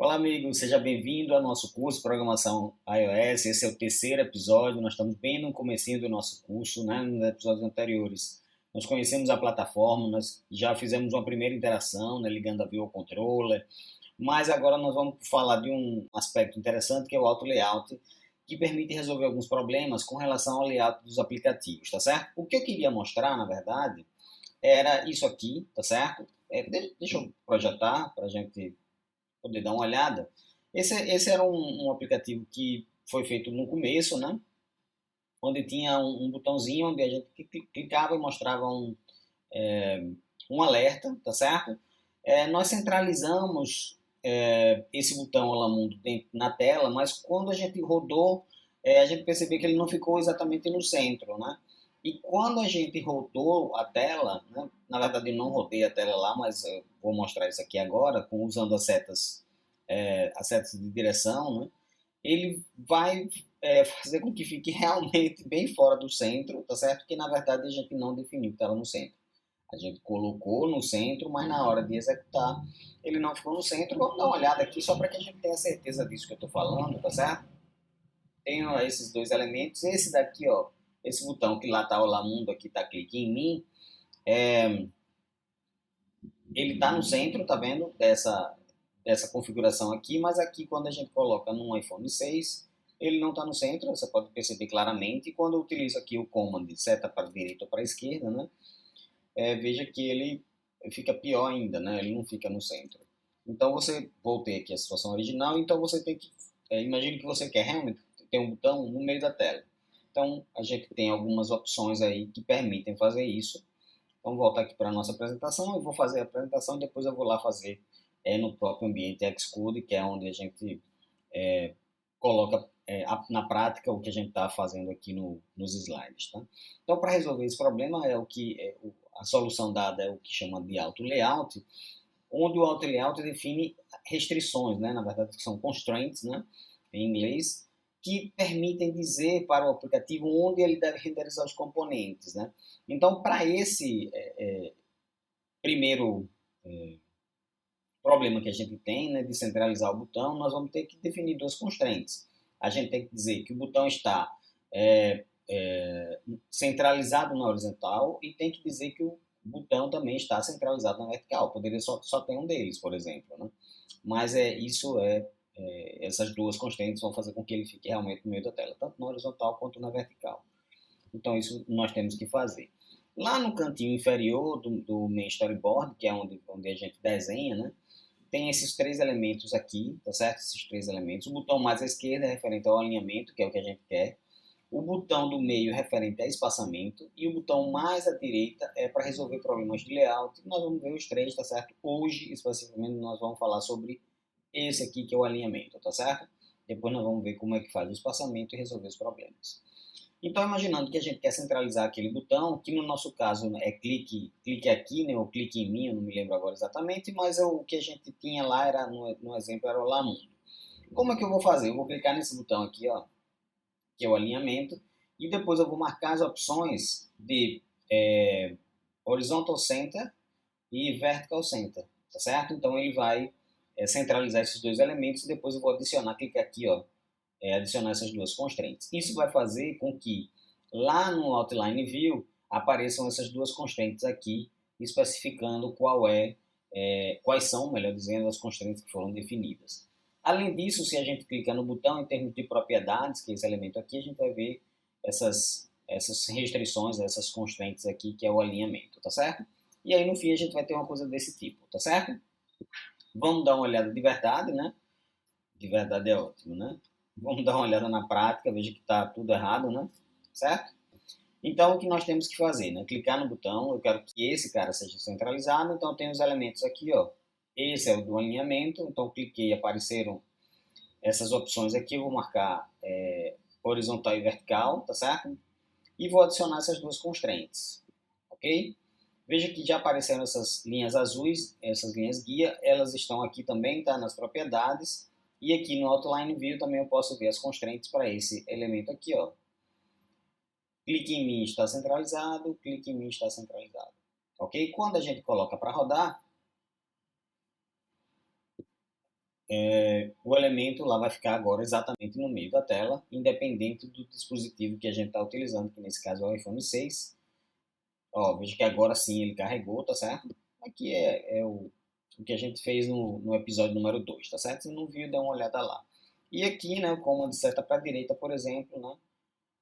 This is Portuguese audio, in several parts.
Olá, amigo, seja bem-vindo ao nosso curso de Programação iOS. Esse é o terceiro episódio, nós estamos bem no comecinho do nosso curso, né? Nos episódios anteriores, nós conhecemos a plataforma, nós já fizemos uma primeira interação, né, ligando a View ao Controller, mas agora nós vamos falar de um aspecto interessante que é o Auto Layout, que permite resolver alguns problemas com relação ao layout dos aplicativos, tá certo? O que eu queria mostrar, na verdade, era isso aqui, tá certo? Deixa eu projetar para a gente poder dar uma olhada. Esse era um aplicativo que foi feito no começo, né? Onde tinha um botãozinho onde a gente clicava e mostrava um alerta, tá certo? Nós centralizamos esse botão Olá Mundo na tela, mas quando a gente rodou, a gente percebeu que ele não ficou exatamente no centro, né? E quando a gente rodou a tela, né, na verdade eu não rodei a tela lá, mas eu vou mostrar isso aqui agora, usando as setas de direção, né, ele vai fazer com que fique realmente bem fora do centro, tá certo? Que na verdade a gente não definiu que estava no centro. A gente colocou no centro, mas na hora de executar ele não ficou no centro. Vamos dar uma olhada aqui só para que a gente tenha certeza disso que eu estou falando, tá certo? Tenho esses dois elementos. Esse daqui, ó, esse botão que lá está o Lamundo, aqui está clique em mim, ele está no centro, tá vendo? Dessa configuração aqui, mas aqui quando a gente coloca num iPhone 6, ele não está no centro, você pode perceber claramente. E quando eu utilizo aqui o Command, seta para a direita ou para a esquerda, né? Veja que ele fica pior ainda, né? Ele não fica no centro. Então você, voltei aqui à situação original, então você tem que, imagine que você quer realmente ter um botão no meio da tela. Então a gente tem algumas opções aí que permitem fazer isso. Vamos voltar aqui para a nossa apresentação, eu vou fazer a apresentação e depois eu vou lá fazer no próprio ambiente Xcode, que é onde a gente coloca na prática o que a gente está fazendo aqui nos slides. Tá? Então, para resolver esse problema, a solução dada é o que chama de Auto Layout, onde o Auto Layout define restrições, né? Na verdade, são constraints, né? Em inglês, que permitem dizer para o aplicativo onde ele deve renderizar os componentes. Né? Então, para esse primeiro problema que a gente tem, né, de centralizar o botão, nós vamos ter que definir duas constraints. A gente tem que dizer que o botão está centralizado na horizontal e tem que dizer que o botão também está centralizado na vertical. Poderia só ter um deles, por exemplo. Né? Mas essas duas constraints vão fazer com que ele fique realmente no meio da tela, tanto na horizontal quanto na vertical. Então, isso nós temos que fazer. Lá no cantinho inferior do main storyboard, que é onde a gente desenha, né? Tem esses três elementos aqui, tá certo? Esses três elementos. O botão mais à esquerda é referente ao alinhamento, que é o que a gente quer. O botão do meio é referente a espaçamento. E o botão mais à direita é para resolver problemas de layout. Nós vamos ver os três, tá certo? Hoje, especificamente, nós vamos falar sobre esse aqui, que é o alinhamento, tá certo? Depois nós vamos ver como é que faz o espaçamento e resolver os problemas. Então, imaginando que a gente quer centralizar aquele botão, que no nosso caso é clique aqui, né, ou clique em mim, eu não me lembro agora exatamente, mas o que a gente tinha lá, no exemplo, era o Lá Mundo. Como é que eu vou fazer? Eu vou clicar nesse botão aqui, ó, que é o alinhamento, e depois eu vou marcar as opções de Horizontal Center e Vertical Center, tá certo? Então, ele vai centralizar esses dois elementos e depois eu vou adicionar, clicar aqui, ó, adicionar essas duas constraints. Isso vai fazer com que lá no Outline View apareçam essas duas constraints aqui, especificando quais são, melhor dizendo, as constraints que foram definidas. Além disso, se a gente clicar no botão em termos de propriedades, que é esse elemento aqui, a gente vai ver essas restrições, essas constraints aqui, que é o alinhamento, tá certo? E aí, no fim, a gente vai ter uma coisa desse tipo, tá certo? Vamos dar uma olhada de verdade, né? De verdade é ótimo, né? Vamos dar uma olhada na prática, veja que está tudo errado, né? Certo? Então, o que nós temos que fazer, né? Clicar no botão, eu quero que esse cara seja centralizado, então tem os elementos aqui, ó. Esse é o do alinhamento, então cliquei, apareceram essas opções aqui, eu vou marcar horizontal e vertical, tá certo? E vou adicionar essas duas constraints, ok? Veja que já apareceram essas linhas azuis, essas linhas guia, elas estão aqui também, tá? Nas propriedades. E aqui no Outline View também eu posso ver as constraints para esse elemento aqui, ó. Clique em mim está centralizado, clique em mim está centralizado. Ok? Quando a gente coloca para rodar, o elemento lá vai ficar agora exatamente no meio da tela, independente do dispositivo que a gente está utilizando, que nesse caso é o iPhone 6. Ó, veja que agora sim ele carregou, tá certo? Aqui é o que a gente fez no episódio número 2, tá certo? Se não viu, dá uma olhada lá. E aqui, né, o comando seta para a direita, por exemplo, né,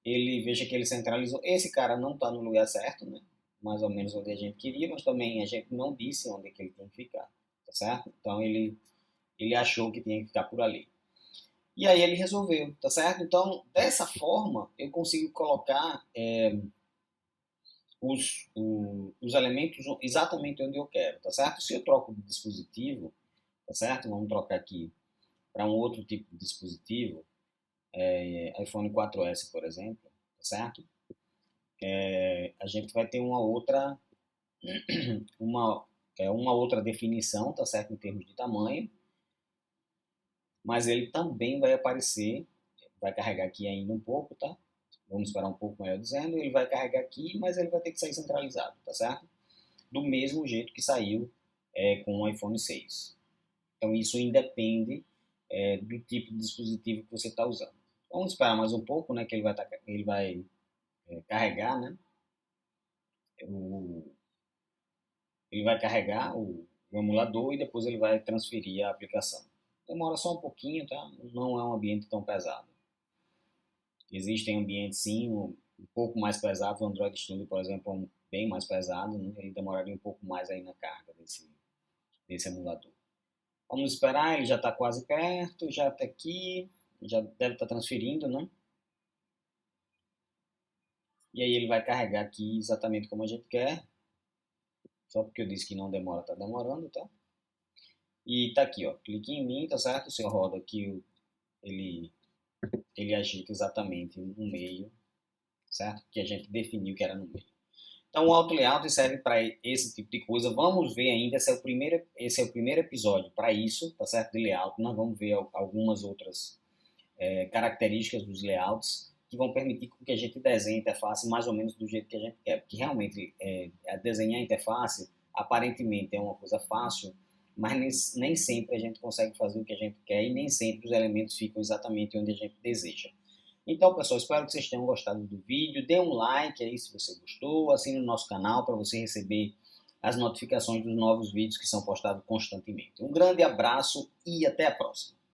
ele veja que ele centralizou. Esse cara não está no lugar certo, né? Mais ou menos onde a gente queria, mas também a gente não disse onde é que ele tem que ficar, tá certo? Então ele achou que tinha que ficar por ali. E aí ele resolveu, tá certo? Então, dessa forma, eu consigo colocar os elementos exatamente onde eu quero, tá certo? Se eu troco de dispositivo, tá certo? Vamos trocar aqui para um outro tipo de dispositivo, iPhone 4S, por exemplo, tá certo? A gente vai ter uma, uma outra definição, tá certo? Em termos de tamanho, mas ele também vai aparecer, vai carregar aqui ainda um pouco, tá? Vamos esperar um pouco, melhor dizendo, ele vai carregar aqui, mas ele vai ter que sair centralizado, tá certo? Do mesmo jeito que saiu com o iPhone 6. Então isso independe do tipo de dispositivo que você está usando. Vamos esperar mais um pouco, né, que ele vai carregar, né? O, ele vai carregar o emulador e depois ele vai transferir a aplicação. Demora só um pouquinho, tá? Não é um ambiente tão pesado. Existem ambientes sim um pouco mais pesados, o Android Studio, por exemplo, é bem mais pesado, né? Ele demoraria um pouco mais aí na carga desse emulador. Vamos esperar, ele já está quase perto, já está aqui, já deve estar transferindo, né? E aí ele vai carregar aqui exatamente como a gente quer, só porque eu disse que não demora, está demorando, tá? E tá aqui, ó, clique em mim, tá certo? O senhor roda aqui, ele, ele agita exatamente no meio, certo? Que a gente definiu que era no meio. Então o auto layout serve para esse tipo de coisa. Vamos ver ainda, esse é o primeiro episódio para isso, tá certo? De layout. Nós vamos ver algumas outras características dos layouts que vão permitir que a gente desenhe a interface mais ou menos do jeito que a gente quer. Porque realmente desenhar a interface aparentemente é uma coisa fácil, mas nem sempre a gente consegue fazer o que a gente quer e nem sempre os elementos ficam exatamente onde a gente deseja. Então, pessoal, espero que vocês tenham gostado do vídeo. Dê um like aí se você gostou. Assine o nosso canal para você receber as notificações dos novos vídeos que são postados constantemente. Um grande abraço e até a próxima.